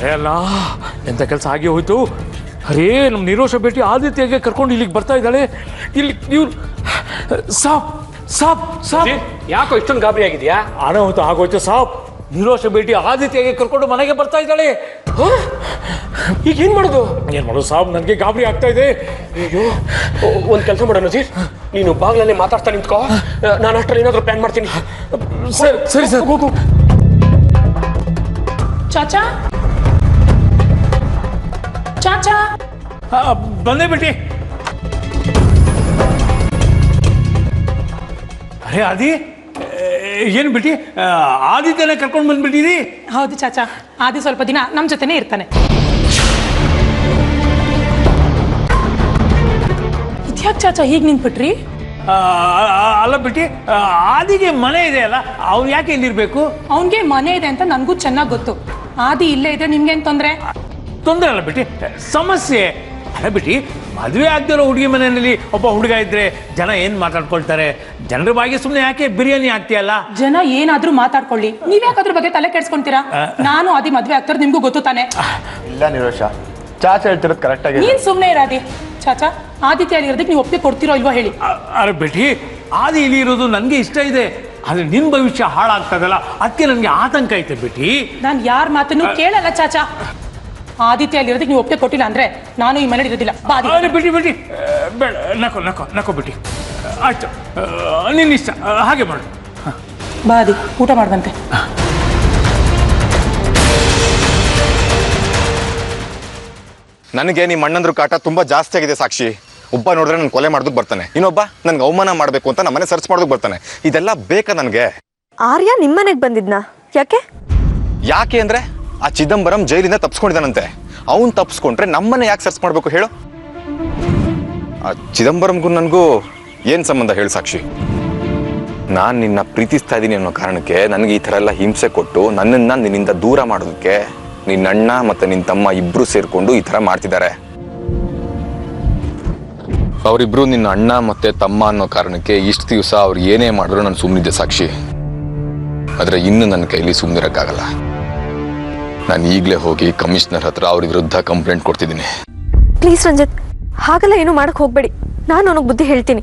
ಅರೆ ಅಲ್ಲ, ಎಂಥ ಕೆಲಸ ಆಗಿ ಹೋಯ್ತು. ಅರೇ, ನಮ್ಮ ನಿರೋಷ ಭೇಟಿ ಆದಿತ್ಯಗೆ ಕರ್ಕೊಂಡು ಇಲ್ಲಿಗೆ ಬರ್ತಾ ಇದ್ದಾಳೆ. ಇಲ್ಲಿ ಇವ್ರು ಸಾಬ್ ಸಾಬ್ ಸಾಬ್ ಯಾಕೋ ಇಷ್ಟೊಂದು ಗಾಬರಿ ಆಗಿದೆಯಾ? ಅನಾಹುತ ಆಗೋಯ್ತು ಸಾಬ್. ನಿರೋಷ ಭೇಟಿ ಆದಿತ್ಯಗೆ ಕರ್ಕೊಂಡು ಮನೆಗೆ ಬರ್ತಾ ಇದ್ದಾಳೆ. ಈಗ ಏನ್ ಮಾಡೋದು? ಏನ್ ಮಾಡೋದು ಸಾಬ್, ನನಗೆ ಗಾಬರಿ ಆಗ್ತಾ ಇದೆ. ಅಯ್ಯೋ, ಒಂದು ಕೆಲಸ ಮಾಡೋಣ ನಜೀರ್, ನೀನು ಬಾಗ್ಲಲ್ಲಿ ಮಾತಾಡ್ತಾ ನಿಂತ್ಕೋ, ನಾನು ಅಷ್ಟರಲ್ಲಿ ಏನಾದರೂ ಪ್ಲಾನ್ ಮಾಡ್ತೀನಿ. ಸರಿ ಸರಿ ಸರ್, ಹೋಗು. ಚಾಚಾ ಚಾಚಾ ಬಂದೇ ಬಿಟ್ಟಿ. ಅರೆ ಆದಿ, ಏನು ಬಿಟ್ಟಿ, ಆದಿತ್ಯನೇ ಕರ್ಕೊಂಡು ಬಂದ್ಬಿಟ್ಟಿದಿ? ಹೌದು ಚಾಚಾ, ಆದಿ ಸ್ವಲ್ಪ ದಿನ ನಮ್ಮ ಜೊತೆನೇ ಇರ್ತಾನೆ. ಇದ್ಯಾಕೆ ಚಾಚಾ ಹೀಗೆ ನಿಂತ್ಬಿಟ್ರಿ? ಅಲ್ಲ ಬಿಟ್ಟಿ, ಆದಿಗೆ ಮನೆ ಇದೆ ಅಲ್ಲ, ಅವ್ನು ಯಾಕೆ ಇಲ್ಲಿರ್ಬೇಕು? ಅವನಿಗೆ ಮನೆ ಇದೆ ಅಂತ ನನಗೂ ಚೆನ್ನಾಗಿ ಗೊತ್ತು. ಆದಿ ಇಲ್ಲೇ ಇದ್ರೆ ನಿಮ್ಗೇನು ತೊಂದರೆ? ತೊಂದರೆ ಅಲ್ಲ ಬಿಟ್ಟಿ, ಸಮಸ್ಯೆ. ಅಲ್ಲ ಬಿಟ್ಟಿ, ಮದುವೆ ಆಗದಿರೋ ಹುಡುಗಿ ಮನೆಯಲ್ಲಿ ಒಬ್ಬ ಹುಡುಗ ಇದ್ರೆ ಜನ ಏನ್ ಮಾತಾಡ್ಕೊಳ್ತಾರೆ? ಜನರ ಬಗ್ಗೆ ಸುಮ್ಮನೆ ಯಾಕೆ ಬಿರಿಯಾನಿ ಆಗ್ತೀಯಲ್ಲ? ಜನ ಏನಾದ್ರೂ ಮಾತಾಡ್ಕೊಳ್ಳಿ, ನೀವ್ಯಾಕೆ ಅದ್ರ ಬಗ್ಗೆ ತಲೆ ಕೆಡ್ಸ್ಕೊಂತೀರಾ? ನಾನು ಆದಿ ಮದ್ವೆ ಆಗ್ತಾರೆ ನಿಮ್ಗೂ ಗೊತ್ತು ತಾನೆ? ಇಲ್ಲ ನಿರೋಷ, ಚಾಚಾ ಹೇಳ್ತಿರೋದು ಕರೆಕ್ಟ್ ಆಗಿ. ನೀನ್ ಸುಮ್ಮನೆ ಇರಾದಿ. ಚಾಚಾ, ಆದಿತ್ಯ ಇರೋದಕ್ಕೆ ನೀವು ಒಪ್ಪಿಗೆ ಕೊಡ್ತೀರೋ ಇಲ್ವೋ ಹೇಳಿ. ಅರೆ ಬಿಟ್ಟಿ, ಆದಿ ಇಲ್ಲಿ ಇರೋದು ನನಗೆ ಇಷ್ಟ ಇದೆ, ಆದ್ರೆ ನಿನ್ ಭವಿಷ್ಯ ಹಾಳಾಗ್ತದಲ್ಲ, ಅದಕ್ಕೆ ನನಗೆ ಆತಂಕ ಐತೆ ಬಿಟ್ಟಿ. ನಾನು ಯಾರ ಮಾತನ್ನು ಕೇಳಲ್ಲ ಚಾಚಾ. ಆದಿತ್ಯ ಅಲ್ಲಿರೋದಕ್ಕೆ ನೀವು ಒಪ್ಪಿಗೆ ಕೊಟ್ಟಿಲ್ಲ ಅಂದ್ರೆ ನಾನು ಈ ಮನೇಲಿ ಇರೋದಿಲ್ಲ. ಬಿಟ್ಟಿ ಬಿಟ್ಟಿ, ಬೇಡ, ನಕೋ ನಕೋ ನಕೋ ಬಿಟ್ಟಿ. ಆಯ್ತು, ನಿನ್ನ ಇಷ್ಟ, ಹಾಗೆ ಮಾಡು. ಬಾದಿ, ಊಟ ಮಾಡುವಂತೆ. ನನಗೆ ನಿಮ್ಮ ಅಣ್ಣಂದ್ರ ಕಾಟ ತುಂಬಾ ಜಾಸ್ತಿ ಆಗಿದೆ ಸಾಕ್ಷಿ. ಒಬ್ಬ ನೋಡಿದ್ರೆ ನನ್ ಕೊಲೆ ಮಾಡೋದಕ್ಕೆ ಬರ್ತಾನೆ, ಇನ್ನೊಬ್ಬ ನನ್ಗೆ ಅವಮಾನ ಮಾಡಬೇಕು ಅಂತ ನಮ್ಮನೆ ಸರ್ಚ್ ಮಾಡೋದಕ್ಕೆ ಬರ್ತಾನೆ. ಇದೆಲ್ಲ ಬೇಕಾ ನನಗೆ? ಆರ್ಯ ನಿಮ್ಮನೆಗೆ ಬಂದಿದ್ನಾ? ಯಾಕೆ ಯಾಕೆ ಅಂದ್ರೆ ಆ ಚಿದಂಬರಂ ಜೈಲಿಂದ ತಪ್ಸ್ಕೊಂಡಿದ್ದಾನಂತೆ. ಅವನ್ ತಪ್ಸ್ಕೊಂಡ್ರೆ ನಮ್ಮನೆ ಯಾಕೆ ಸರ್ಚ್ ಮಾಡ್ಬೇಕು ಹೇಳು? ಆ ಚಿದಂಬರಂಗೂ ನನಗೂ ಏನ್ ಸಂಬಂಧ ಹೇಳು ಸಾಕ್ಷಿ? ನಾನ್ ನಿನ್ನ ಪ್ರೀತಿಸ್ತಾ ಇದ್ದೀನಿ ಅನ್ನೋ ಕಾರಣಕ್ಕೆ ನನಗೆ ಈ ತರ ಎಲ್ಲ ಹಿಂಸೆ ಕೊಟ್ಟು ನನ್ನನ್ನ ನಿನ್ನಿಂದ ದೂರ ಮಾಡೋದಕ್ಕೆ ನಿನ್ನ ಅಣ್ಣ ಮತ್ತೆ ನಿನ್ನ ತಮ್ಮ ಇಬ್ರು ಸೇರ್ಕೊಂಡು ಈ ತರ ಮಾಡ್ತಿದ್ದಾರೆ. ಅವರಿಬ್ರು ನಿನ್ನ ಅಣ್ಣ ಮತ್ತೆ ತಮ್ಮ ಅನ್ನೋ ಕಾರಣಕ್ಕೆ ಇಷ್ಟು ದಿವಸ ಅವ್ರು ಏನೇ ಮಾಡಿದ್ರು ನಾನು ಸುಮ್ಮನಿದ್ದೆ ಸಾಕ್ಷಿ. ಆದ್ರೆ ಇನ್ನು ನನ್ನ ಕೈಲಿ ಸುಮ್ಮನಿರಕ್ಕಾಗಲ್ಲ. ನಾನು ಈಗಲೇ ಹೋಗಿ ಕಮಿಷನರ್ ಹತ್ರ ಅವ್ರ ವಿರುದ್ಧ ಕಂಪ್ಲೇಂಟ್ ಕೊಡ್ತಿದ್ದೀನಿ. ಪ್ಲೀಸ್ ರಂಜಿತ್, ಹಾಗೆಲ್ಲ ಏನು ಮಾಡಕ್ ಹೋಗ್ಬೇಡಿ. ನಾನು ಅವನಿಗೆ ಬುದ್ಧಿ ಹೇಳ್ತೀನಿ.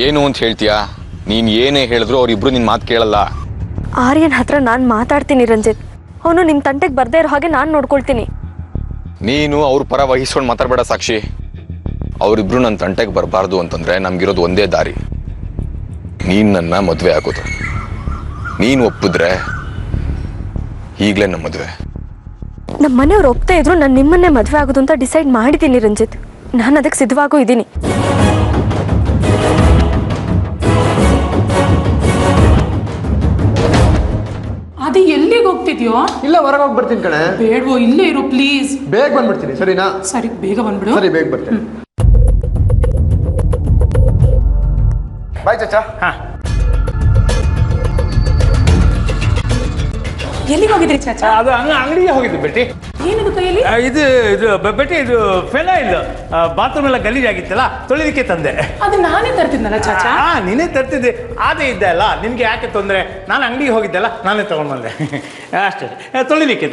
ಏನು ಅಂತ ಹೇಳ್ತೀಯಾ? ನೀನ್ ಏನೇ ಹೇಳಿದ್ರು ಅವ್ರಿಬ್ರು ನಿನ್ ಮಾತು ಕೇಳಲ್ಲ. ಆರ್ಯನ್ ಹತ್ರ ನಾನು ಮಾತಾಡ್ತೀನಿ ರಂಜಿತ್. ಅವನು ನಿಮ್ ತಂಟೆಗೆ ಬರ್ದೇ ಇರೋ ಹಾಗೆ ನಾನು ನೋಡ್ಕೊಳ್ತೀನಿ. ನೀನು ಅವ್ರ ಪರ ವಹಿಸ್ಕೊಂಡು ಮಾತಾಡ್ಬೇಡ ಸಾಕ್ಷಿ. ಅವರಿಬ್ರು ನನ್ನ ತಂಟೆಗೆ ಬರಬಾರ್ದು ಅಂತಂದ್ರೆ ನಮ್ಗಿರೋದು ಒಂದೇ ದಾರಿ, ನೀನ್ ನನ್ನ ಮದುವೆ ಆಗೋದು. ನೀನು ಒಪ್ಪಿದ್ರೆ ಈಗಲೇ ನಮ್ಮ ಮದುವೆ. ನಮ್ಮ ಮನೆಯವ್ರು ಒಪ್ತಾ ಇದ್ರು ನಾನು ನಿಮ್ಮನ್ನೇ ಮದುವೆ ಆಗೋದು ಅಂತ ಡಿಸೈಡ್ ಮಾಡಿದ್ದೀನಿ ರಂಜಿತ್. ನಾನು ಅದಕ್ಕೆ ಸಿದ್ಧವಾಗೂ ಇದ್ದೀನಿ. ಅದು ಎಲ್ಲಿಗೆ ಹೋಗ್ತಿದ್ಯೋ? ಇಲ್ಲ, ಹೊರಗೆ ಹೋಗಿ ಬರ್ತೀನಿ ಕಣೆ. ಬೇಡವೋ, ಇಲ್ಲೇ ಇರು ಪ್ಲೀಸ್. ಬೇಗ ಬಂದ್ಬಿಡ್ತೀನಿ, ಸರಿನಾ? ಸರಿ, ಬೇಗ ಬಂದ್ಬಿಡು. ಸರಿ, ಬೇಗ ಬರ್ತೀನಿ. ಬಾಯ್ ಚಾಚಾ. ಎಲ್ಲಿಗೆ ಹೋಗಿದ್ರಿ ಚಾಚಾ? ಅದು ಅಂಗಡಿಗೆ ಹೋಗಿದ್ದು ಬೆಟ್ಟಿ. ಏನಿದು ಕೈಯಲ್ಲಿ? ಇದು ಇದು ಬೆಟ್ಟಿ, ಇದು ಫೆನೈಲ್. ಬಾತ್ರೂಮ್ ಎಲ್ಲ ಗಲೀಜಾಗಿತ್ತಲ್ಲ, ತೊಳಿಲಿಕ್ಕೆ ತಂದೆ. ಅದು ನಾನೇ ತರ್ತಿದ್ನಲ್ಲ ಚಾಚಾ. ನೀನೇ ತರ್ತಿದ್ದೆ, ಅದೇ ಇದ್ದೆ ಅಲ್ಲ, ನಿನ್ಗೆ ಯಾಕೆ ತೊಂದರೆ? ನಾನು ಅಂಗಡಿಗೆ ಹೋಗಿದ್ದೆಲ್ಲ, ನಾನೇ ತಗೊಂಡು ಬಂದೆ ಅಷ್ಟೇ. ತೊಳಿಲಿಕ್ಕೆ.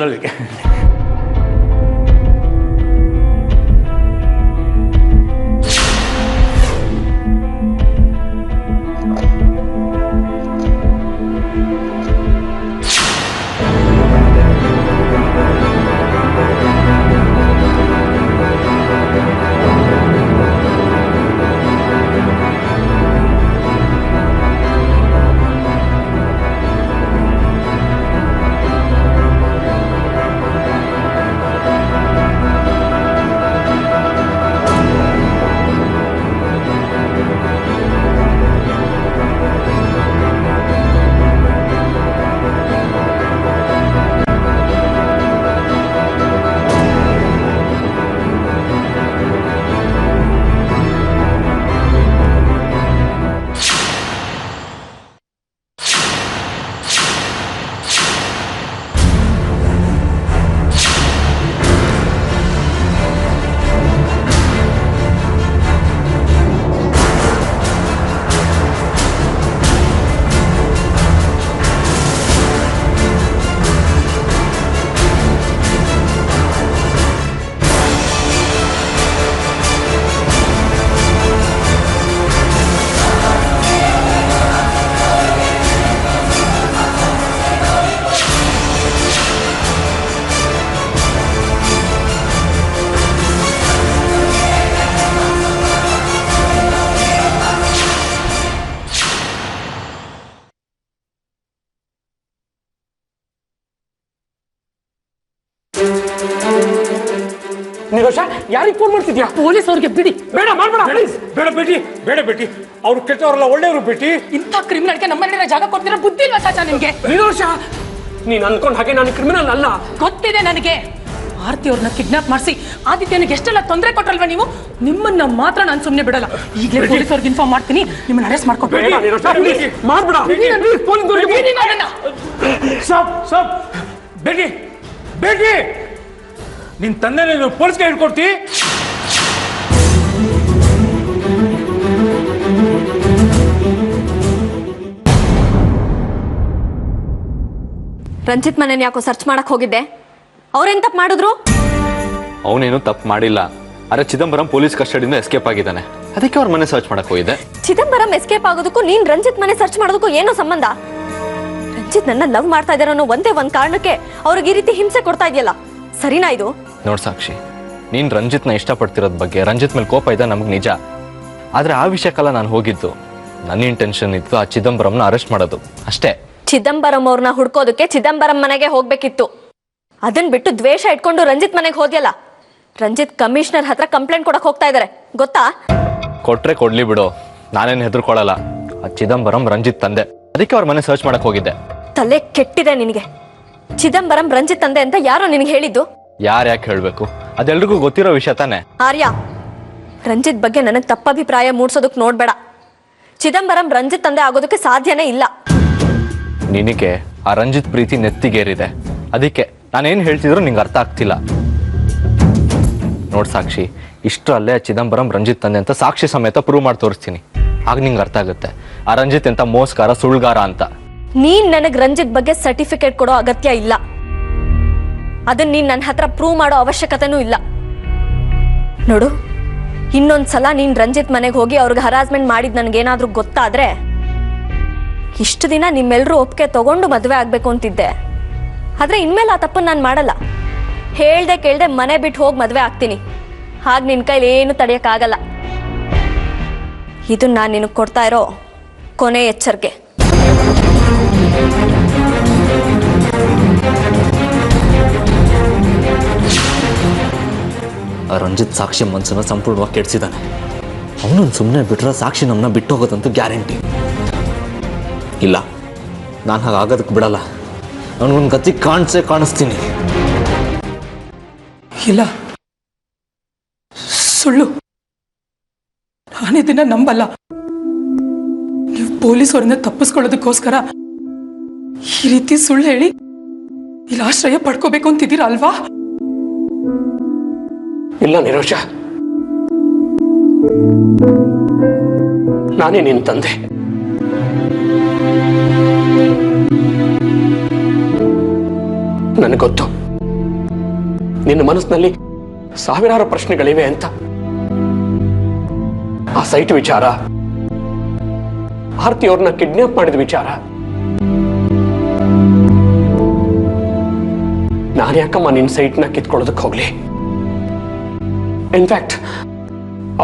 ನಿರೋಷ ಯಾರಿಗೆ ಫೋನ್ ಮಾಡ್ತಿದ್ಯಾ? ಪೊಲೀಸ್ ಅವ್ರಿಗೆ ಬಿಡಿ. ಬೇಡ ಮಾಡ್ಬೇಡ ಪ್ಲೀಸ್. ಬೇಡ ಬೇಟಿ ಅವ್ರು ಕೆಟ್ಟವರಲ್ಲ, ಒಳ್ಳೆಯವರು ಬೇಟಿ. ಇಂಥ ಕ್ರಿಮಿನಲ್ಗೆ ನಮ್ಮ ಮನೆಯ ಜಾಗ ಕೊಡ್ತೀರಾ? ಬುದ್ಧಿ ಇಲ್ವಾ ಚಾಚಾ ನಿಮ್ಗೆ? ನಿರೋಷ, ನೀನ್ ಅನ್ಕೊಂಡ್ ಹಾಗೆ ನಾನು ಕ್ರಿಮಿನಲ್ ಅಲ್ಲ. ಗೊತ್ತಿದೆ ನನಗೆ. ಆರ್ತಿ ಅವ್ರನ್ನ ಕಿಡ್ನಾಪ್ ಮಾಡಿಸಿ ಆದಿತ್ಯನಿಗೆ ಎಷ್ಟೆಲ್ಲ ತೊಂದರೆ ಕೊಟ್ರಲ್ವಾ ನೀವು? ನಿಮ್ಮನ್ನ ಮಾತ್ರ ನಾನು ಸುಮ್ಮನೆ ಬಿಡಲ್ಲ. ಈಗಲೇ ಪೊಲೀಸ್ ಅವ್ರಿಗೆ ಇನ್ಫಾರ್ಮ್ ಮಾಡ್ತೀನಿ, ನಿಮ್ಮನ್ನ ಅರೆಸ್ಟ್ ಮಾಡ್ಕೊಬೇಡಿ. ಬೇಡ ನಿರೋಷ, ಪ್ಲೀಸ್ ಮಾಡ್ಬೇಡ. ಸಾಬ್ ಬೇಟಿ ನಿನ್ ತಂದೆ ನೀನು ಪೊಲೀಸ್ಗೆ ಹೇಳ್ಕೊಡ್ತಿ. ರಂಜಿತ್ ಮನೇನ ಯಾಕೋ ಸರ್ಚ್ ಮಾಡಕ್ ಹೋಗಿದ್ದೆ? ಅವ್ರೇನ್ ತಪ್ಪು ಮಾಡಿದ್ರು? ಅವನೇನು ತಪ್ಪು ಮಾಡಿಲ್ಲ. ಅರೆ ಚಿದಂಬರಂ ಪೊಲೀಸ್ ಕಸ್ಟಡಿಯಿಂದ ಎಸ್ಕೇಪ್ ಆಗಿದ್ದಾನೆ, ಅದಕ್ಕೆ ಅವ್ರ ಮನೆ ಸರ್ಚ್ ಮಾಡಕ್ ಹೋಗಿದ್ದೆ. ಚಿದಂಬರಂ ಎಸ್ಕೇಪ್ ಆಗೋದಕ್ಕೂ ನೀನ್ ರಂಜಿತ್ ಮನೆ ಸರ್ಚ್ ಮಾಡೋದಕ್ಕೂ ಏನೋ ಸಂಬಂಧ? ರಂಜಿತ್ ನನ್ನ ಲವ್ ಮಾಡ್ತಾ ಇದಾರೆ ಅನ್ನೋ ಒಂದೇ ಒಂದ್ ಕಾರಣಕ್ಕೆ ಅವ್ರಿಗೆ ಈ ರೀತಿ ಹಿಂಸೆ ಕೊಡ್ತಾ ಇದೆಯಲ್ಲ, ಸರಿನಾ ಇದು? ನೋಡ್ ಸಾಕ್ಷಿ, ನೀನ್ ರಂಜಿತ್ನ ಇಷ್ಟಪಡ್ತಿರೋದ್ ಬಗ್ಗೆ, ರಂಜಿತ್ ಮೇಲೆ ಕೋಪ ಇದೆ ನಮಗ್ ನಿಜ. ಆದ್ರೆ ಆ ವಿಷಯಕ್ಕೆಲ್ಲ ನಾನು ಹೋಗಿದ್ದು ನನ್ನ ಇಂಟೆನ್ಷನ್ ಇತ್ತು ಆ ಚಿದಂಬರಂನ ಅರೆಸ್ಟ್ ಮಾಡೋದು ಅಷ್ಟೇ. ಚಿದಂಬರಂ ಅವ್ರನ್ನ ಹುಡ್ಕೋದಕ್ಕೆ ಚಿದಂಬರಂ ಮನೆಗೆ ಹೋಗ್ಬೇಕಿತ್ತು. ಅದನ್ ಬಿಟ್ಟು ದ್ವೇಷ ಇಟ್ಕೊಂಡು ರಂಜಿತ್ ಮನೆಗೆ ಹೋದ್ಯಲ್ಲ. ರಂಜಿತ್ ಕಮಿಷನರ್ ಹತ್ರ ಕಂಪ್ಲೇಂಟ್ ಕೊಡಕ್ ಹೋಗ್ತಾ ಇದಾರೆ, ಗೊತ್ತಾ? ಕೊಟ್ರೆ ಕೊಡ್ಲಿ ಬಿಡು, ನಾನೇನು ಹೆದರ್ಕೊಳ್ಳಲ್ಲ. ಆ ಚಿದಂಬರಂ ರಂಜಿತ್ ತಂದೆ, ಅದಕ್ಕೆ ಅವ್ರ ಮನೆ ಸರ್ಚ್ ಮಾಡಕ್ ಹೋಗಿದ್ದೆ. ತಲೆ ಕೆಟ್ಟಿದೆ ನಿನಗೆ. ಚಿದಂಬರಂ ರಂಜಿತ್ ತಂದೆ ಅಂತ ಯಾರೋ ನಿನಗೆ ಹೇಳಿದ್ದು? ಯಾಕೆ ಹೇಳ್ಬೇಕು? ಅದೆಲ್ರಿಗೂ ಗೊತ್ತಿರೋ ವಿಷಯ ತಾನೆ. ಆರ್ಯ, ರಂಜಿತ್ ಬಗ್ಗೆ ನನಗೆ ತಪ್ಪಭಿಪ್ರಾಯ ಮೂಡ್ಸೋದಕ್ ನೋಡ್ಬೇಡ. ಚಿದಂಬರಂ ರಂಜಿತ್ ತಂದೆ ಆಗೋದಕ್ಕೆ ಸಾಧ್ಯನೇ ಇಲ್ಲ. ನಿನಗೆ ಆ ರಂಜಿತ್ ಪ್ರೀತಿ ನೆತ್ತಿಗೇರಿದೆ, ಅದಕ್ಕೆ ನಾನೇನು ಹೇಳ್ತಿದ್ರು ನಿಂಗೆ ಅರ್ಥ ಆಗ್ತಿಲ್ಲ. ನೋಡ್ ಸಾಕ್ಷಿ, ಇಷ್ಟರಲ್ಲೇ ಚಿದಂಬರಂ ರಂಜಿತ್ ತಂದೆ ಅಂತ ಸಾಕ್ಷಿ ಸಮೇತ ಪ್ರೂವ್ ಮಾಡಿ ತೋರಿಸ್ತೀನಿ, ಆಗ ನಿಂಗೆ ಅರ್ಥ ಆಗುತ್ತೆ ಆ ರಂಜಿತ್ ಎಂತ ಮೋಸ್ಕಾರ ಸುಳ್ಗಾರ ಅಂತ. ನೀನ್ ನನಗ್ ರಂಜಿತ್ ಬಗ್ಗೆ ಸರ್ಟಿಫಿಕೇಟ್ ಕೊಡೋ ಅಗತ್ಯ ಇಲ್ಲ. ಅದನ್ನ ನೀನ್ ನನ್ನ ಹತ್ರ ಪ್ರೂವ್ ಮಾಡೋ ಅವಶ್ಯಕತೆನೂ ಇಲ್ಲ. ನೋಡು, ಇನ್ನೊಂದ್ಸಲ ನೀನ್ ರಂಜಿತ್ ಮನೆಗೆ ಹೋಗಿ ಅವ್ರಿಗೆ ಹರಾಸ್ಮೆಂಟ್ ಮಾಡಿದ್ ನನ್ಗೇನಾದ್ರೂ ಗೊತ್ತಾದ್ರೆ, ಇಷ್ಟು ದಿನ ನಿಮ್ಮೆಲ್ರೂ ಒಪ್ಪಿಗೆ ತಗೊಂಡು ಮದುವೆ ಆಗ್ಬೇಕು ಅಂತಿದ್ದೆ. ಆದ್ರೆ ಇನ್ಮೇಲೆ ಆ ತಪ್ಪನ್ನು ನಾನು ಮಾಡಲ್ಲ. ಹೇಳ್ದೆ ಕೇಳ್ದೆ ಮನೆ ಬಿಟ್ಟು ಹೋಗಿ ಮದುವೆ ಆಗ್ತೀನಿ. ಹಾಗೆ ನಿನ್ ಕೈಲಿ ಏನು ತಡೆಯಕ್ಕಾಗಲ್ಲ. ಇದು ನಾನು ನಿನಗೆ ಕೊಡ್ತಾ ಇರೋ ಕೊನೆ ಎಚ್ಚರಿಕೆ. ಆ ರಂಜಿತ್ ಸಾಕ್ಷಿ ಮನಸ್ಸನ್ನು ಸಂಪೂರ್ಣವಾಗಿ ಕೆಡಿಸಿದ್ದಾನೆ. ಅವನನ್ನು ಸುಮ್ಮನೆ ಬಿಟ್ರೆ ಸಾಕ್ಷಿ ನಮ್ಮನ್ನ ಬಿಟ್ಟು ಹೋಗೋದಂತೂ ಗ್ಯಾರಂಟಿ ಇಲ್ಲ. ನಾನು ಹಾಗಾಗೋದಕ್ಕೆ ಬಿಡಲ್ಲ. ಅವನಿಗೊಂದು ಗತಿ ಕಾಣಿಸ್ತೀನಿ. ಇಲ್ಲ, ಸುಳ್ಳು. ನಾನಿದನ್ನ ನಂಬಲ್ಲ. ನೀವು ಪೊಲೀಸ್ ಅವರನ್ನ ತಪ್ಪಿಸ್ಕೊಳ್ಳೋದಕ್ಕೋಸ್ಕರ ಈ ರೀತಿ ಸುಳ್ಳು ಹೇಳಿ ಇಲ್ಲಿ ಆಶ್ರಯ ಪಡ್ಕೋಬೇಕು ಅಂತಿದ್ದೀರಾ ಅಲ್ವಾ? ಇಲ್ಲ ನಿರೋಷ, ನಾನೇ ನಿನ್ನ ತಂದೆ. ನನಗೆ ಗೊತ್ತು ನಿನ್ನ ಮನಸ್ಸಿನಲ್ಲಿ ಸಾವಿರಾರು ಪ್ರಶ್ನೆಗಳಿವೆ ಅಂತ. ಆ ಸೈಟ್ ವಿಚಾರ, ಆರ್ತಿ ಅವ್ರನ್ನ ಕಿಡ್ನಾಪ್ ಮಾಡಿದ ವಿಚಾರ, ನಾನು ಯಾಕಮ್ಮ ನಿನ್ನ ಸೈಟ್ನ ಕಿತ್ಕೊಳ್ಳೋದಕ್ಕೆ ಹೋಗ್ಲಿ? ಇನ್ಫ್ಯಾಕ್ಟ್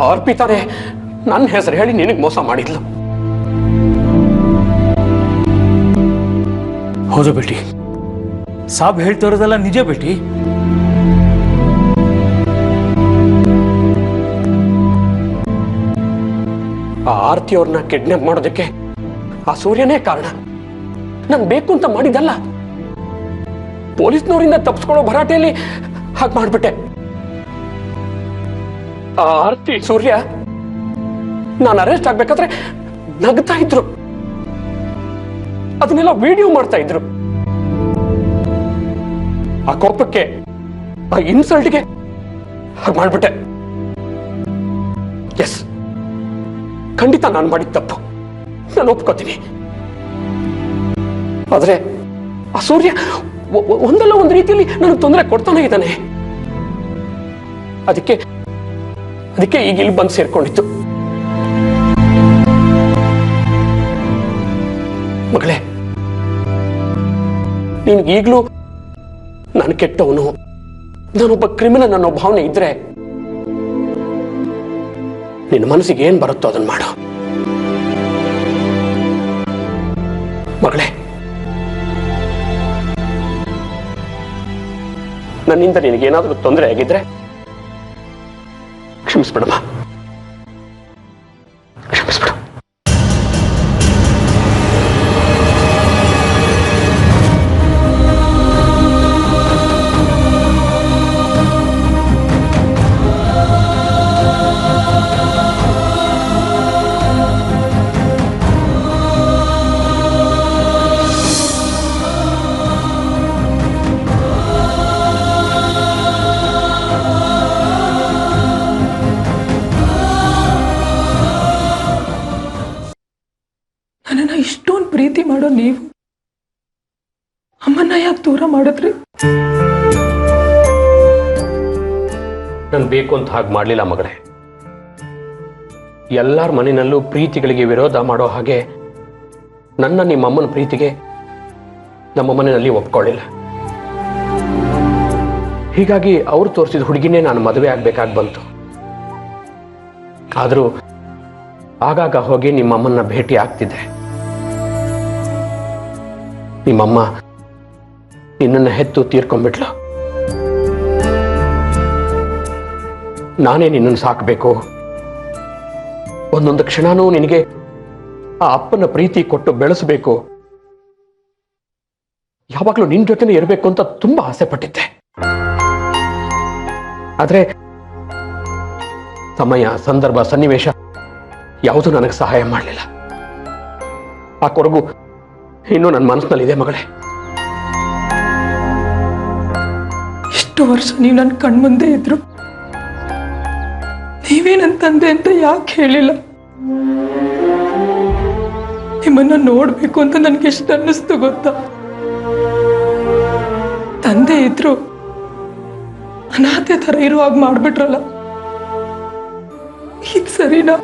ಅರ್ಪಿತಾನೆ ನನ್ನ ಹೆಸರು ಹೇಳಿ ನಿನಗೆ ಮೋಸ ಮಾಡಿದ್ಲು. ಹೌದು ಬೇಟಿ, ಸಾಬ್ ಹೇಳ್ತಿರೋದೆಲ್ಲ ನಿಜ ಬೇಟಿ. ಆ ಆರ್ತಿ ಅವ್ರನ್ನ ಕಿಡ್ನಾಪ್ ಮಾಡೋದಕ್ಕೆ ಆ ಸೂರ್ಯನೇ ಕಾರಣ. ನಾನು ಬೇಕು ಅಂತ ಮಾಡಿದ್ದಲ್ಲ. ಪೊಲೀಸ್ನವರಿಂದ ತಪ್ಪಿಸ್ಕೊಳ್ಳೋ ಭರಾಟೆಯಲ್ಲಿ ಹಾಗೆ ಮಾಡ್ಬಿಟ್ಟೆ. ಆ ಆರ್ತಿ ಸೂರ್ಯ ನಾನು ಅರೆಸ್ಟ್ ಆಗ್ಬೇಕಾದ್ರೆ ನಗ್ತಾ ಇದ್ರು, ಅದನ್ನೆಲ್ಲ ವಿಡಿಯೋ ಮಾಡ್ತಾ ಇದ್ರು. ಆ ಕೋಪಕ್ಕೆ, ಆ ಇನ್ಸಲ್ಟ್ಗೆ ಹಾಗೆ ಮಾಡ್ಬಿಟ್ಟೆ. ಎಸ್, ಖಂಡಿತ ನಾನು ಮಾಡಿದ ತಪ್ಪು, ನಾನು ಒಪ್ಕೋತೀನಿ. ಆದ್ರೆ ಆ ಸೂರ್ಯ ಒಂದಲ್ಲ ಒಂದು ರೀತಿಯಲ್ಲಿ ನನಗೆ ತೊಂದರೆ ಕೊಡ್ತಾನೆ ಇದ್ದಾನೆ. ಅದಕ್ಕೆ ಈಗ ಇಲ್ಲಿ ಬಂದು ಸೇರ್ಕೊಂಡಿತ್ತು. ಮಗಳೇ, ನಿನ್ಗೀಗ್ಲೂ ನಾನು ಕೆಟ್ಟವನು, ನಾನೊಬ್ಬ ಕ್ರಿಮಿನಲ್ ಅನ್ನೋ ಭಾವನೆ ಇದ್ರೆ ನಿನ್ನ ಮನಸ್ಸಿಗೆ ಏನ್ ಬರುತ್ತೋ ಅದನ್ನ ಮಾಡು ಮಗಳೇ. ನನ್ನಿಂದ ನಿನಗೇನಾದ್ರೂ ತೊಂದರೆ ಆಗಿದ್ರೆ ಕ್ಷಮಿಸ್ಬಿಡಮ್ಮ, ಕ್ಷಮಿಸ್ಬಿಡು. ನನ್ನನ್ನ ಇಷ್ಟೊಂದು ಪ್ರೀತಿ ಮಾಡೋ ನೀವು ಅಮ್ಮನ್ನ ಯಾಕೆ ದೂರ ಮಾಡಿದ್ರಿ? ನಾನು ಬೇಕು ಅಂತ ಹಾಗೆ ಮಾಡಲಿಲ್ಲ ಮಗಳೇ. ಎಲ್ಲರ ಮನೆಯಲ್ಲೂ ಪ್ರೀತಿಗಳಿಗೆ ವಿರೋಧ ಮಾಡೋ ಹಾಗೆ ನಿಮ್ಮಮ್ಮನ ಪ್ರೀತಿಗೆ ನಮ್ಮ ಮನೆಯಲ್ಲಿ ಒಪ್ಕೊಳ್ಳಿಲ್ಲ. ಹೀಗಾಗಿ ಅವ್ರು ತೋರಿಸಿದ ಹುಡುಗಿನೇ ನಾನು ಮದುವೆ ಆಗ್ಬೇಕಾಗಿ ಬಂತು. ಆದರೂ ಆಗಾಗ ಹೋಗಿ ನಿಮ್ಮಮ್ಮನ್ನ ಭೇಟಿ ಆಗ್ತಿದ್ದೆ. ನಿಮ್ಮಮ್ಮ ನಿನ್ನನ್ನು ಹೆತ್ತು ತೀರ್ಕೊಂಡ್ಬಿಟ್ಲು. ನಾನೇ ನಿನ್ನನ್ನು ಸಾಕಬೇಕು, ಒಂದೊಂದು ಕ್ಷಣನೂ ನಿನಗೆ ಆ ಅಪ್ಪನ ಪ್ರೀತಿ ಕೊಟ್ಟು ಬೆಳೆಸಬೇಕು, ಯಾವಾಗಲೂ ನಿನ್ನ ಜೊತೆನೇ ಇರಬೇಕು ಅಂತ ತುಂಬಾ ಆಸೆ ಪಟ್ಟಿದ್ದೆ. ಆದ್ರೆ ಸಮಯ, ಸಂದರ್ಭ, ಸನ್ನಿವೇಶ ಯಾವುದೂ ನನಗೆ ಸಹಾಯ ಮಾಡಲಿಲ್ಲ. ಆ ಕೊರಗು ಇನ್ನೂ ನನ್ನ ಮನಸ್ಸಿನಲ್ಲಿದೆ ಮಗಳೇ. ಇಷ್ಟು ವರ್ಷ ನೀವು ನನ್ನ ಕಣ್ಮುಂದೆ ಇದ್ರು ನೀವೇ ನನ್ನ ತಂದೆ ಅಂತ ಯಾಕೆ ಹೇಳಿಲ್ಲ? ನಿಮ್ಮನ್ನ ನೋಡ್ಬೇಕು ಅಂತ ನನ್ಗೆ ಎಷ್ಟು ಅನ್ನಿಸ್ತು ಗೊತ್ತಾ? ತಂದೆ ಇದ್ರು ಅನಾಥೆ ತರ ಇರುವಾಗ ಮಾಡ್ಬಿಟ್ರಲ್ಲ, ಇದು ಸರಿನಾ?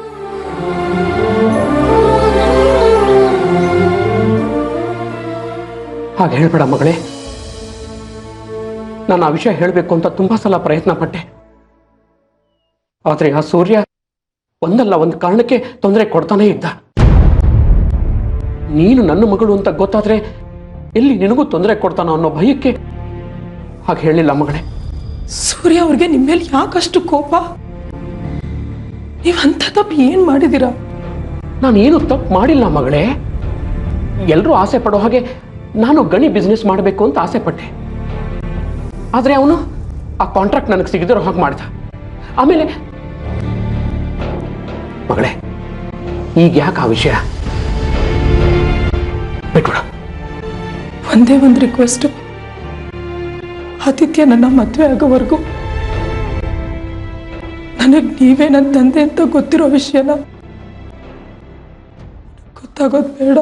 ಹಾಗೆ ಹೇಳ್ಬೇಡ ಮಗಳೇ. ನಾನು ಆ ವಿಷಯ ಹೇಳಬೇಕು ಅಂತ ತುಂಬಾ ಸಲ ಪ್ರಯತ್ನ ಪಟ್ಟೆ. ಆದ್ರೆ ಆ ಸೂರ್ಯ ಒಂದಲ್ಲ ಒಂದು ಕಾರಣಕ್ಕೆ ತೊಂದರೆ ಕೊಡ್ತಾನೆ ಇದ್ದ. ನೀನು ನನ್ನ ಮಗಳು ಅಂತ ಗೊತ್ತಾದ್ರೆ ಎಲ್ಲಿ ನಿನಗೂ ತೊಂದರೆ ಕೊಡ್ತಾನೋ ಅನ್ನೋ ಭಯಕ್ಕೆ ಹಾಗೆ ಹೇಳಿಲ್ಲ ಮಗಳೇ. ಸೂರ್ಯ ಅವ್ರಿಗೆ ನಿಮ್ಮೇಲೆ ಯಾಕಷ್ಟು ಕೋಪ? ನೀವಂತ ತಪ್ಪು ಏನ್ ಮಾಡಿದೀರಾ? ನಾನೇನು ತಪ್ಪು ಮಾಡಿಲ್ಲ ಮಗಳೇ. ಎಲ್ಲರೂ ಆಸೆ ಪಡೋ ಹಾಗೆ ನಾನು ಗಣಿ ಬಿಸ್ನೆಸ್ ಮಾಡಬೇಕು ಅಂತ ಆಸೆ ಪಟ್ಟೆ. ಆದ್ರೆ ಅವನು ಆ ಕಾಂಟ್ರಾಕ್ಟ್ ನನಗೆ ಸಿಗದಿರೋ ಹಾಗೆ ಮಾಡ್ದ. ಆಮೇಲೆ ಮಗಳೇ, ಈಗ ಯಾಕೆ ಆ ವಿಷಯ ಬಿಟ್ಬಿಡ. ಒಂದೇ ಒಂದು ರಿಕ್ವೆಸ್ಟ್, ಆದಿತ್ಯ ನನ್ನ ಮದುವೆ ಆಗೋವರೆಗೂ ನನಗೆ ನೀವೇ ನನ್ನ ತಂದೆ ಅಂತ ಗೊತ್ತಿರೋ ವಿಷಯನ ಗೊತ್ತಾಗೋದು ಬೇಡ.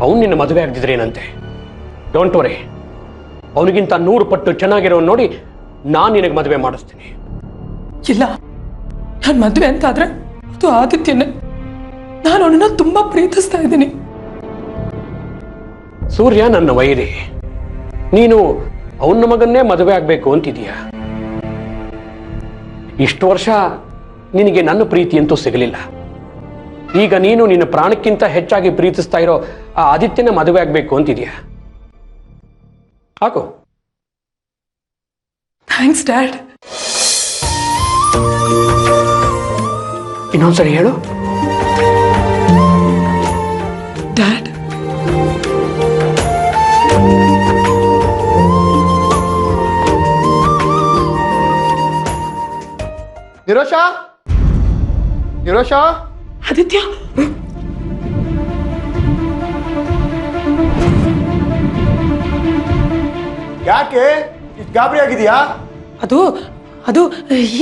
ಅವನು ನಿನ್ನ ಮದುವೆ ಆಗದಿದ್ರೇನಂತೆ? ಡೋಂಟ್ ವರಿ, ಅವನಿಗಿಂತ 100 ಪಟ್ಟು ಚೆನ್ನಾಗಿರೋ ನೋಡಿ ನಾನು ನಿನಗೆ ಮದುವೆ ಮಾಡಿಸ್ತೀನಿ. ಇಲ್ಲ, ನಾನು ಮದುವೆ ಅಂತ ಆದ್ರೆ ಅದು ಆದಿತ್ಯನೇ. ನಾನು ಅವನನ್ನ ತುಂಬಾ ಪ್ರೀತಿಸ್ತಾ ಇದ್ದೀನಿ. ಸೂರ್ಯ ನನ್ನ ವೈರಿ, ನೀನು ಅವನ ಮಗನ್ನೇ ಮದುವೆ ಆಗ್ಬೇಕು ಅಂತಿದೀಯ. ಇಷ್ಟು ವರ್ಷ ನಿನಗೆ ನನ್ನ ಪ್ರೀತಿ ಅಂತೂ ಸಿಗಲಿಲ್ಲ. ಈಗ ನೀನು ನಿನ್ನ ಪ್ರಾಣಕ್ಕಿಂತ ಹೆಚ್ಚಾಗಿ ಪ್ರೀತಿಸ್ತಾ ಇರೋ ಆ ಆದಿತ್ಯನ ಮದುವೆ ಆಗ್ಬೇಕು ಅಂತಿದೀಯ. ಹಾಕು. Thanks dad. ಇನ್ನೊಂದ್ಸರಿ ಹೇಳು. ಡ್ಯಾಡ್, ನಿರೋಷ, ನಿರೋಷ, ಆದಿತ್ಯ, ಯಾಕೆ ಇಷ್ಟು ಗಾಬರಿ ಆಗಿದೆಯಾ? ಅದು ಅದು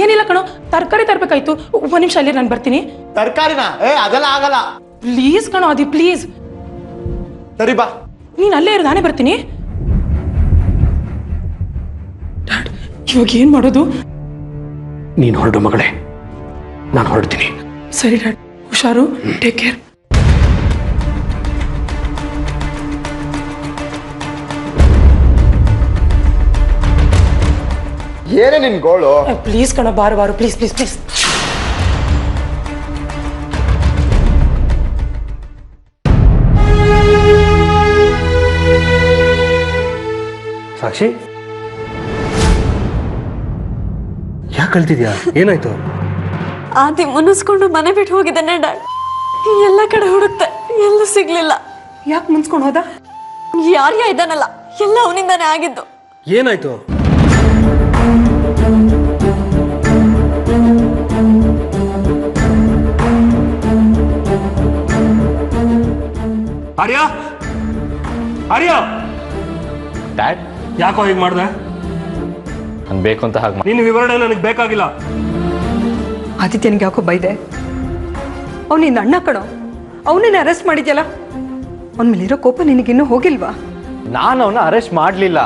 ಏನಿಲ್ಲ ಕಣೋ, ತರಕಾರಿ ತರಬೇಕಾಯ್ತು. ಒಂದು ನಿಮಿಷ ಅಲ್ಲಿ ನಾನು ಬರ್ತೀನಿ. ತರಕಾರಿನ? ಅದೆಲ್ಲ ಆಗಲ್ಲ. ಪ್ಲೀಸ್ ಕಣೋ ಆದಿ, ಪ್ಲೀಸ್. ಸರಿ ಬಾ. ನೀನು ಅಲ್ಲೇ ಇರು, ನಾನೇ ಬರ್ತೀನಿ. ಡ್ಯಾಡ್, ಇವಾಗ ಏನ್ ಮಾಡೋದು? ನೀನು ಹೊರಡು ಮಗಳೇ, ನಾನು ಹೊರಡ್ತೀನಿ. ಸರಿ ಡ್ಯಾಡ್, ಹುಷಾರು, ಟೇಕ್ ಕೇರ್. ಏನೇ ನಿನ್ ಗೋಳು? ಪ್ಲೀಸ್ ಕಣ, ಬಾರು ಬಾರು, ಪ್ಲೀಸ್ ಪ್ಲೀಸ್ ಪ್ಲೀಸ್. ಸಾಕ್ಷಿ, ಯಾಕೆ ಕಳ್ತಿದ್ಯಾ? ಏನಾಯ್ತು? ಆದಿ ಮುನಿಸ್ಕೊಂಡು ಮನೆ ಬಿಟ್ಟು ಹೋಗಿದ್ದಾನೆ ಡ್ಯಾಡ್. ಎಲ್ಲ ಕಡೆ ಹುಡುಕ್ತೆ, ಎಲ್ಲೂ ಸಿಗ್ಲಿಲ್ಲ. ಯಾಕೆ ಮುನ್ಸ್ಕೊಂಡು ಹೋದ? ಯಾರ್ಯ ಇದ್ದಾನಲ್ಲ, ಎಲ್ಲ ಅವನಿಂದಾನೇ ಆಗಿದ್ದು. ಏನಾಯ್ತು? ಆರ್ಯ, ಆರ್ಯ, ಡ್ಯಾಡ್ ಯಾಕೋ ಹೀಗೆ ಮಾಡ್ದೆ? ನಾನು ಬೇಕು ಅಂತ ಹಾಗೆ ನಿನ್ನ ವಿವರಣೆ ನನಗೆ ಬೇಕಾಗಿಲ್ಲ. ಆದಿತ್ಯನಿಗೆ ಯಾಕೋ ಬೈದೆ? ಅವ್ನು ನಿನ್ನ ಅಣ್ಣ ಕಣೋ, ಅವನನ್ನ ಅರೆಸ್ಟ್ ಮಾಡಿದ್ಯಲ್ಲ, ಅವನ ಮೇಲಿರೋ ಕೋಪ ನಿನಗಿನ್ನೂ ಹೋಗಿಲ್ವಾ? ನಾನು ಅವನ್ನ ಅರೆಸ್ಟ್ ಮಾಡಲಿಲ್ಲ.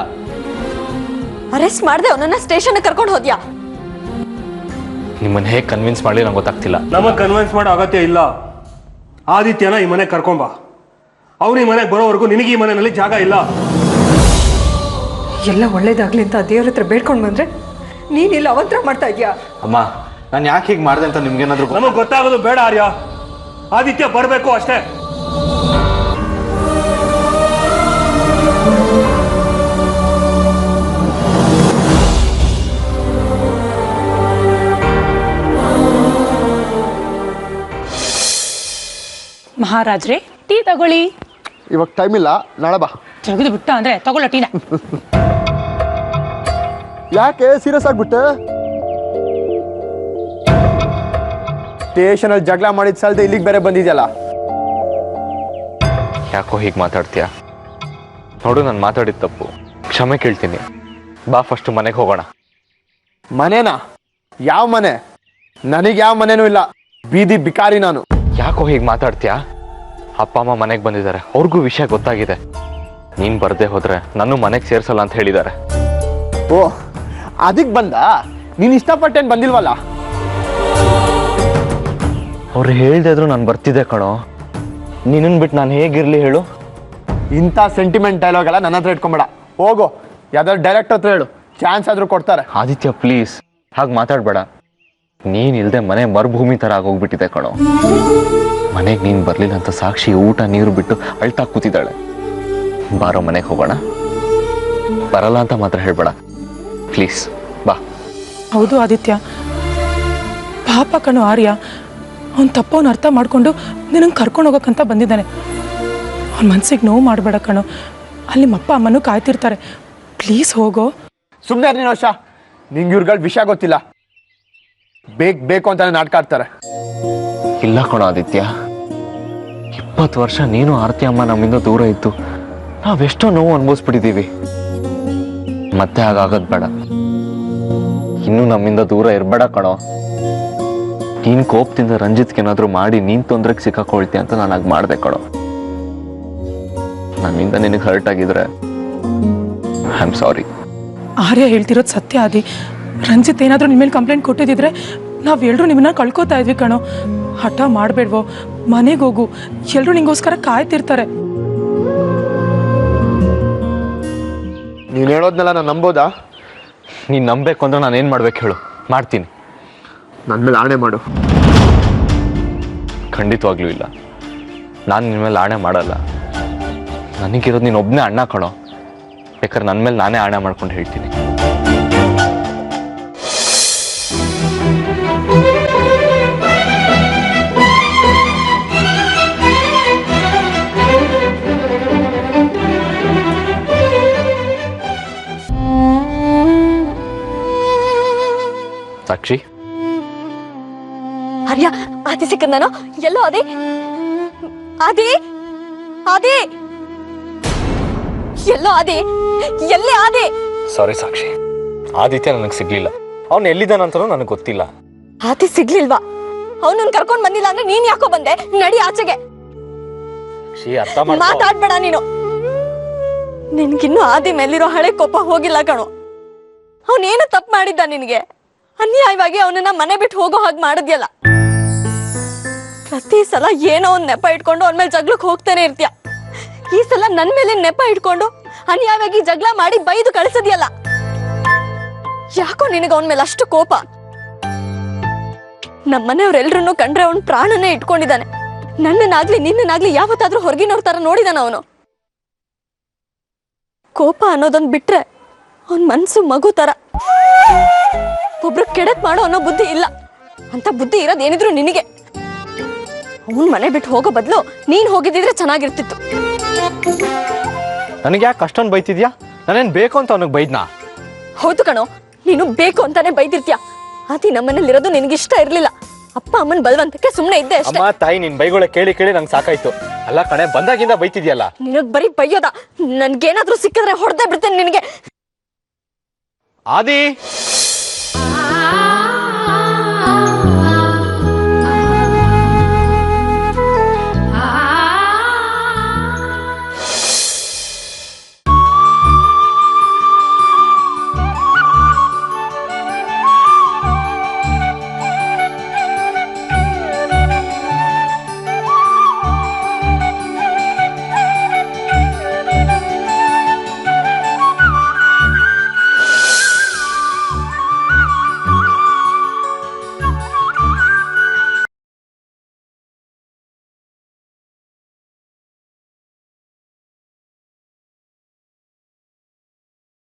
ಅರೆಸ್ಟ್ ಮಾಡದೆ ಅವನನ್ನ ಸ್ಟೇಷನ್ ಕರ್ಕೊಂಡು ಹೋದ್ಯಾ? ನಿಮ್ಮನ್ನ ಹೇಗೆ ಕನ್ವಿನ್ಸ್ ಮಾಡಲಿ ನಂಗೆ ಗೊತ್ತಾಗ್ತಿಲ್ಲ. ನಮಗೆ ಕನ್ವಿನ್ಸ್ ಮಾಡೋ ಅಗತ್ಯ ಇಲ್ಲ. ಆದಿತ್ಯನ ಈ ಮನೆಗೆ ಕರ್ಕೊಂಬ. ಅವ್ರು ಈ ಮನೆಗೆ ಬರೋವರೆಗೂ ನಿನಗೆ ಈ ಮನೆಯಲ್ಲಿ ಜಾಗ ಇಲ್ಲ. ಎಲ್ಲ ಒಳ್ಳೇದಾಗ್ಲಿ ಅಂತ ದೇವ್ರ ಹತ್ರ ಬೇಡ್ಕೊಂಡು ಬಂದ್ರೆ ನೀನಿಲ್ಲ ಅವಂತರ ಮಾಡ್ತಾ ಇದ್ಯಾ? ಅಮ್ಮ, ನಾನು ಯಾಕೆ ಹೀಗೆ ಮಾಡಿದೆ ಅಂತ ನಿಮ್ಗೇನಾದ್ರೂ ನಮಗೆ ಗೊತ್ತಾಗೋದು ಬೇಡ ಆರ್ಯ. ಆದಿತ್ಯ ಬರಬೇಕು ಅಷ್ಟೇ. ಮಹಾರಾಜ್ರೆ, ಟೀ ತಗೊಳ್ಳಿ. ಇವಾಗ ಟೈಮ್ ಇಲ್ಲ, ನಾಳೆ ಬಾ. ತೆಗೆದು ಬಿಟ್ಟ ಅಂದ್ರೆ ತಗೊಳ್ಳೋ ಟೀನ. ಯಾಕೆ ಸೀರಿಯಸ್ ಆಗ್ಬಿಟ್ಟೆ? ಸ್ಟೇಷನಲ್ಲಿ ಜಗಳ ಮಾಡಿದ ಸಲ್ದೆ ಇಲ್ಲಿಗೆ ಬೇರೆ ಬಂದಿದ್ಯಲ್ಲ. ಯಾಕೋ ಹೀಗೆ ಮಾತಾಡ್ತೀಯಾ? ನೋಡು, ನಾನು ಮಾತಾಡಿದ ತಪ್ಪು, ಕ್ಷಮೆ ಕೇಳ್ತೀನಿ. ಬಾ ಫಸ್ಟ್ ಮನೆಗೆ ಹೋಗೋಣ. ಮನೇನಾ? ಯಾವ ಮನೆ? ನನಗೆ ಯಾವ ಮನೆನೂ ಇಲ್ಲ, ಬೀದಿ ಬಿಕಾರಿ ನಾನು. ಯಾಕೋ ಹೀಗೆ ಮಾತಾಡ್ತೀಯಾ? ಅಪ್ಪ ಅಮ್ಮ ಮನೆಗೆ ಬಂದಿದ್ದಾರೆ, ಅವ್ರಿಗೂ ವಿಷಯ ಗೊತ್ತಾಗಿದೆ. ನೀನು ಬರದೆ ಹೋದ್ರೆ ನಾನು ಮನೆಗೆ ಸೇರಿಸಲ್ಲ ಅಂತ ಹೇಳಿದ್ದಾರೆ. ಓ, ಅದಕ್ಕೆ ಬಂದ? ನೀನು ಇಷ್ಟಪಟ್ಟೇನು ಬಂದಿಲ್ವಲ್ಲ? ಅವ್ರು ಹೇಳ್ದೆ ಇದ್ರು ನಾನು ಬರ್ತಿದ್ದೆ ಕಣೋ. ನಿನ್ನನ್ನು ಬಿಟ್ಟು ನಾನು ಹೇಗಿರಲಿ ಹೇಳು? ಇಂಥ ಸೆಂಟಿಮೆಂಟ್ ಡೈಲಾಗ್ ಎಲ್ಲ ನನ್ನ ಹತ್ರ ಇಟ್ಕೊಂಬೇಡ. ಹೋಗು, ಯಾವ್ದಾದ್ರು ಡೈರೆಕ್ಟರ್ ಹತ್ರ ಹೇಳು, ಚಾನ್ಸ್ ಆದ್ರೂ ಕೊಡ್ತಾರೆ. ಆದಿತ್ಯ ಪ್ಲೀಸ್ ಹಾಗೆ ಮಾತಾಡಬೇಡ. ನೀನಿಲ್ದೆ ಮನೆ ಮರುಭೂಮಿ ಥರ ಆಗೋಗ್ಬಿಟ್ಟಿದೆ ಕಣೋ. ಮನೆಗೆ ನೀನು ಬರಲಿಲ್ಲ ಅಂತ ಸಾಕ್ಷಿ ಊಟ ನೀರು ಬಿಟ್ಟು ಅಳ್ತಾ ಕೂತಿದ್ದಾಳೆ. ಬಾರೋ ಮನೆಗೆ ಹೋಗೋಣ. ಬರಲ್ಲ ಅಂತ ಮಾತ್ರ ಹೇಳ್ಬೇಡ ಪ್ಲೀಸ್, ಬಾ. ಹೌದು ಆದಿತ್ಯ, ಪಾಪ ಕಣೋ ಆರ್ಯ. ಅವ್ನ ತಪ್ಪವನ್ನ ಅರ್ಥ ಮಾಡ್ಕೊಂಡು ನಿನ್ನಂಗೆ ಕರ್ಕೊಂಡು ಹೋಗೋಕ್ಕಂತ ಬಂದಿದ್ದಾನೆ. ಅವ್ನ ಮನ್ಸಿಗೆ ನೋವು ಮಾಡಬೇಡ ಕಣೋ. ಅಲ್ಲಿ ಅಪ್ಪ ಅಮ್ಮನೂ ಕಾಯ್ತಿರ್ತಾರೆ. ಪ್ಲೀಸ್ ಹೋಗೋ. ಸುಮ್ಮನೆ ನೀನು ವರ್ಷ, ನಿಂಗೆ ಇವ್ರುಗಳ ವಿಷಯ ಗೊತ್ತಿಲ್ಲ. ಬೇಕು ಅಂತಾನೆ ನಾಟಕ ಆಡ್ತಾರೆ. ಇಲ್ಲ ಕಣೋ ಆದಿತ್ಯ, 20 ವರ್ಷ ನೀನು ಆರತಿ ಅಮ್ಮ ನಮ್ಮಿಂದ ದೂರ ಇದ್ದು ನಾವೆಷ್ಟೋ ನೋವು ಅನುಭವಿಸ್ಬಿಟ್ಟಿದ್ದೀವಿ. ಮತ್ತೆ ಹಾಗಾಗದ್ ಬೇಡ. ಇನ್ನು ನಮ್ಮಿಂದ ದೂರ ಇರಬೇಡ ಕಣೋ. ನೀನ್ ಕೋಪದಿಂದ ರಂಜಿತ್ಗೇನಾದ್ರೂ ಮಾಡಿ ನೀನ್ ತೊಂದರೆಗೆ ಸಿಕ್ಕಾಕೊಳ್ತೀಯ ಅಂತ ನಾನು ಹಾಗೆ ಮಾಡ್ದೆ ಕಣೋ. ನನ್ನಿಂದ ನಿನಗೆ ಹರ್ಟ್ ಆಗಿದ್ರೆ ಐ ಆಮ್ ಸಾರಿ. ಆರ್ಯ ಹೇಳ್ತಿರೋದು ಸತ್ಯ ಆದಿ. ರಂಜಿತ್ ಏನಾದರೂ ನಿಮ್ಮ ಮೇಲೆ ಕಂಪ್ಲೇಂಟ್ ಕೊಟ್ಟಿದ್ದಿದ್ರೆ ನಾವೆಲ್ಲರೂ ನಿಮ್ಮನ್ನ ಕಳ್ಕೊತಾ ಇದ್ವಿ ಕಣೋ. ಹಠ ಮಾಡಬೇಡ್ವೋ, ಮನೆಗೆ ಹೋಗು. ಎಲ್ಲರೂ ನಿಂಗೋಸ್ಕರ ಕಾಯ್ತಿರ್ತಾರೆ. ನೀನು ಹೇಳೋದ್ನೆಲ್ಲ ನಾನು ನಂಬೋದಾ? ನೀನ್ ನಂಬೇಕು ಅಂದ್ರೆ ನಾನು ಏನ್ ಮಾಡ್ಬೇಕು ಹೇಳು, ಮಾಡ್ತೀನಿ. ನನ್ನ ಮೇಲೆ ಆಣೆ ಮಾಡು. ಖಂಡಿತವಾಗ್ಲೂ ಇಲ್ಲ, ನಾನು ನಿನ್ನ ಮೇಲೆ ಆಣೆ ಮಾಡಲ್ಲ. ನನಗಿರೋದು ನೀನು ಒಬ್ಬನೇ ಅಣ್ಣ ಕಣೋ. ಬೇಕಾದ್ರೆ ನನ್ನ ಮೇಲೆ ನಾನೇ ಆಣೆ ಮಾಡ್ಕೊಂಡು ಹೇಳ್ತೀನಿ. ಸಾಕ್ಷಿ, ಆರ್ಯ, ಆದಿ ಸಿಕ್ಕಂದನೋ? ಎಲ್ಲೋ ಅದೇ ಆದಿ, ಆದಿ ಎಲ್ಲೋ ಆದಿ, ಎಲ್ಲೇ ಆದಿ? ಸಾರಿ ಸಾಕ್ಷಿ, ಆದಿತ್ಯ ನನಗೆ ಸಿಗ್ಲಿಲ್ಲ. ಅವನು ಎಲ್ಲಿದ್ದಾನಂತನೂ ನನಗೆ ಗೊತ್ತಿಲ್ಲ. ಆದಿ ಸಿಗ್ಲಿಲ್ವಾ? ಅವನನ್ನ ಕರ್ಕೊಂಡ್ ಬಂದಿಲ್ಲ ಅಂದ್ರೆ ನೀನ್ ಯಾಕೋ ಬಂದೆ? ನಡಿ ಆಚೆಗೆ. ಅರ್ಥ ಮಾಡ್ಕೊ. ಮಾತಾಡ್ಬೇಡ ನೀನು. ನಿನ್ಗಿನ್ನು ಆದಿ ಮೇಲಿರೋ ಹಳೆ ಕೋಪ ಹೋಗಿಲ್ಲ ಕಣೋ. ಅವನೇನು ತಪ್ಪು ಮಾಡಿದ್ದ ನಿನಗೆ? ಅನ್ಯಾಯವಾಗಿ ಅವನನ್ನ ಮನೆ ಬಿಟ್ಟು ಹೋಗೋ ಹಾಗೆ ಮಾಡಿದ್ಯಲ್ಲ. ಪ್ರತಿ ಸಲ ಏನೋ ಒಂದ್ ನೆಪ ಇಟ್ಕೊಂಡು ಅವನ ಮೇಲೆ ಜಗ್ಲಕ್ಕೆ ಹೋಗ್ತಾನೆ ಇರ್ತೀಯ. ಈ ಸಲ ನನ್ ಮೇಲೆ ನೆಪ ಇಟ್ಕೊಂಡು ಅನ್ಯಾಯವಾಗಿ ಜಗಳ ಮಾಡಿ ಬೈದು ಕಳಿಸದ್ಯಲ್ಲ. ಯಾಕೋ ನಿನಗ ಅವನ ಮೇಲೆ ಅಷ್ಟು ಕೋಪ? ನಮ್ಮನೆಯವ್ರೆಲ್ರನ್ನೂ ಕಂಡ್ರೆ ಅವನ್ ಪ್ರಾಣನೇ ಇಟ್ಕೊಂಡಿದ್ದಾನೆ. ನನ್ನನ್ನಾಗ್ಲಿ ನಿನ್ನನ್ನಾಗ್ಲಿ ಯಾವತ್ತಾದ್ರೂ ಹೊರಗಿನವ್ರ ತರ ನೋಡಿದಾನ ಅವನು? ಕೋಪ ಅನ್ನೋದೊಂದ್ ಬಿಟ್ರೆ ಅವನ್ ಮನ್ಸು ಮಗು ತರ, ಒಬ್ರು ಕೆಡಕ್ ಮಾಡೋ ಅನ್ನೋ ಬುದ್ಧಿ ಇಲ್ಲ. ಅಂತ ಬುದ್ಧಿ ಇರೋದೇನಿದ್ರು ನಿನಗೆ. ಅವನ್ ಮನೆ ಬಿಟ್ಟು ಹೋಗೋ ಬದಲು ನೀನ್ ಹೋಗಿದ್ದಿದ್ರೆ ಚೆನ್ನಾಗಿರ್ತಿತ್ತು. ನನಗೆ ಯಾಕೆ ಅಷ್ಟೊಂದು ಬೈತಿದ್ಯಾ? ನಾನೇನು ಬೇಕು ಅಂತ ಅವನಿಗೆ ಬೈದ್ನಾ? ಹೌದು ಕಣೋ, ನೀನು ಬೇಕು ಅಂತಾನೆ ಬೈದಿರ್ತೀಯ. ಆತಿ ನಮ್ಮನೇಲಿರೋದು ನಿನಗಿಷ್ಟ ಇರ್ಲಿಲ್ಲ. ಅಪ್ಪ ಅಮ್ಮನ ಬಲವಂತಕ್ಕೆ ಸುಮ್ಮನೆ ಇದ್ದೆ ಅಷ್ಟೇ. ಅಮ್ಮ ತಾಯಿ ನಿನ್ ಬೈಗಳ ಕೇಳಿ ಕೇಳಿ ನಂಗೆ ಸಾಕಾಯ್ತು. ಅಲ್ಲ ಕಣೆ, ಬಂದಾಗಿಂದ ಬೈತಿದ್ಯಲ್ಲ. ನಿನಗ್ ಬರೀ ಬೈಯೋದ? ನನ್ಗೇನಾದ್ರೂ ಸಿಕ್ಕಿದ್ರೆ ಹೊಡೆದೇ ಬಿಡ್ತೇನೆ ನಿನಗೆ. ಆದಿ